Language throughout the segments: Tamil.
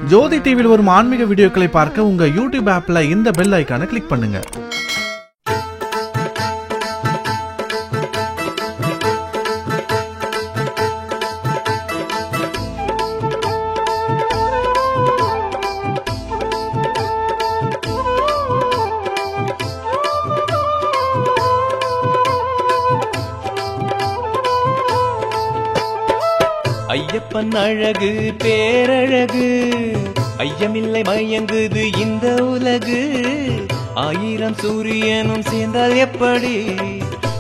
ஜோதி டிவியில் வரும் ஆன்மீக வீடியோக்களை பார்க்க உங்க யூடியூப் ஆப்ல இந்த பெல் ஐகானை கிளிக் பண்ணுங்க. ஐயப்பன் அழகு பேரழகு, ஐயமில்லை மயங்குது இந்த உலகு. 1000 சூரியனும் சேர்ந்தால் எப்படி,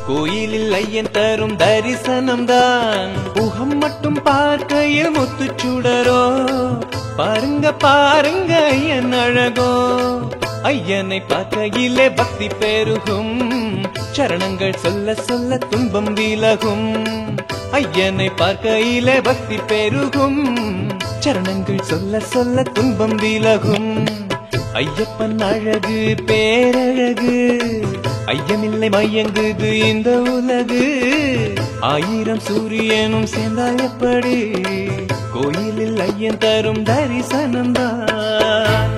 கோயிலில் ஐயன் தரும் தரிசனம் தான். முகம் மட்டும் பார்க்கையில் முத்துச்சுடரோ, பாருங்க பாருங்க ஐயன் அழகோ. ஐயனை பார்க்கையிலே பக்தி பெருகும், சரணங்கள் சொல்ல சொல்ல துன்பம் விலகும். ஐயனை பார்க்கையிலே பக்தி பெருகும், சரணங்கள் சொல்ல சொல்ல துன்பம் விலகும். ஐயப்பன் அழகு பேரழகு, ஐயமில்லை மயங்குது இந்த உலகு. 1000 சூரியனும் சேர்ந்தால் எப்படி, கோயிலில் ஐயன் தரும் தரிசனம் தான்.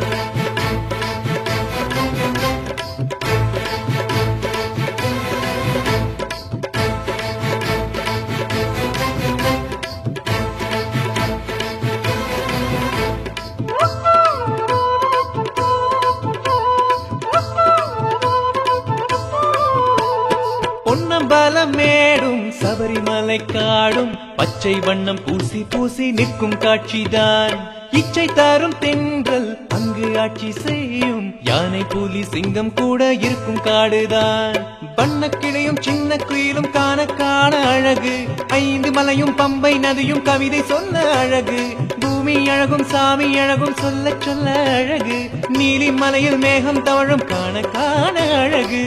பொன்னம்பலம் மேடும் சபரிமலை காடும், பச்சை வண்ணம் பூசி பூசி நிற்கும் காட்சிதான். இச்சை தரும் தென்றல் அங்கு ஆட்சி செய்யும், யானை புலி சிங்கம் கூட இருக்கும் காடுதான். வண்ணக்கிளையும் சின்ன குயிலும் காண காண அழகு, 5 மலையும் பம்பை நதியும் கவிதை சொல்ல அழகு. பூமி அழகும் சாமி அழகும் சொல்ல சொல்ல அழகு, நீலி மலையில் மேகம் தவழும் காண காண அழகு.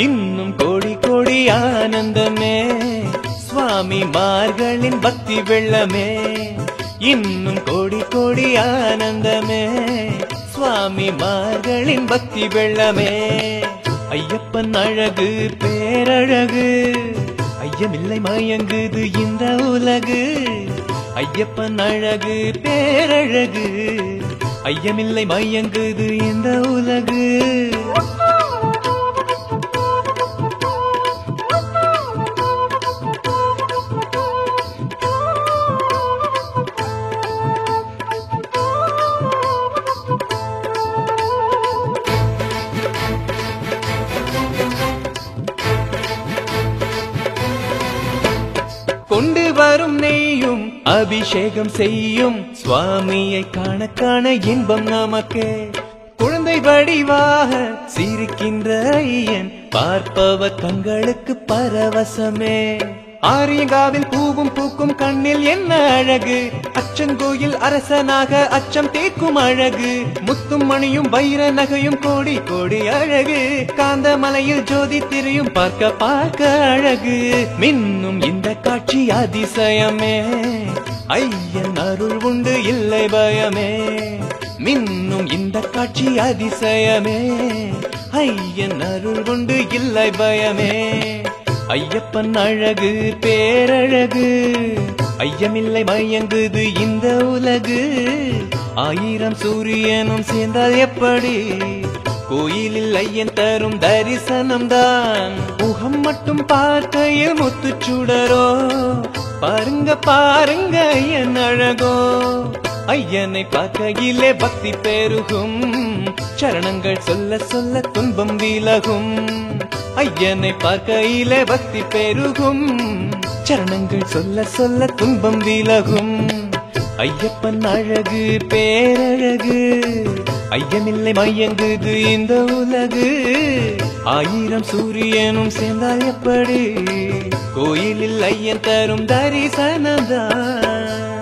இன்னும் கோடி கோடி ஆனந்தமே, சுவாமி மார்களின் பக்தி வெள்ளமே. இன்னும் கோடி கோடி ஆனந்தமே, சுவாமி மார்களின் பக்தி வெள்ளமே. ஐயப்பன் அழகு பேரழகு, ஐயமில்லை மயங்குது இந்த உலகு. ஐயப்பன் அழகு பேரழகு, ஐயமில்லை மயங்குது இந்த உலகு. கொண்டு வரும் நெய்யும் அபிஷேகம் செய்யும், சுவாமியை காண காண இன்பம் நமக்கே. குழந்தை வடிவாக சிரிக்கின்ற ஐயன், பார்ப்பவர் கண்களுக்கு பரவசமே. ஆரியங்காவில் பூவும் பூக்கும் கண்ணில் என்ன அழகு, அச்சங்கோயில் அரசனாக அச்சம் தீர்க்கும் அழகு. முத்தும் மணியும் வைர நகையும் கோடி கோடி அழகு, காந்தமலையில் ஜோதி திரையும் பார்க்க பார்க்க அழகு. மின்னும் இந்த காட்சி அதிசயமே, ஐயன் அருள் உண்டு இல்லை பயமே. மின்னும் இந்த காட்சி அதிசயமே, ஐயன் அருள் உண்டு இல்லை பயமே. ஐயப்பன் அழகு பேரழகு, ஐயமில்லை மயங்குது இந்த உலகு. 1000 சூரியனும் சேர்ந்தால் எப்படி, கோயிலில் ஐயன் தரும் தரிசனம் தான். முகம் மட்டும் பார்க்கையில் முத்துச்சுடரோ, பாருங்க பாருங்க ஐயன் அழகோ. ஐயனை பார்க்கையிலே பக்தி பெருகும், சரணங்கள் சொல்ல சொல்ல துன்பம் விலகும். ஐயனை பார்க்கையிலே பக்தி பெருகும், சரணங்கள் சொல்ல சொல்ல துன்பம் விலகும். ஐயப்பன் அழகு பேரழகு, ஐயமில்லை மயங்குது இந்த உலகு. 1000 சூரியனும் சேர்ந்தால் எப்படி, கோயிலில் ஐயன் தரும் தரிசனம் தான்.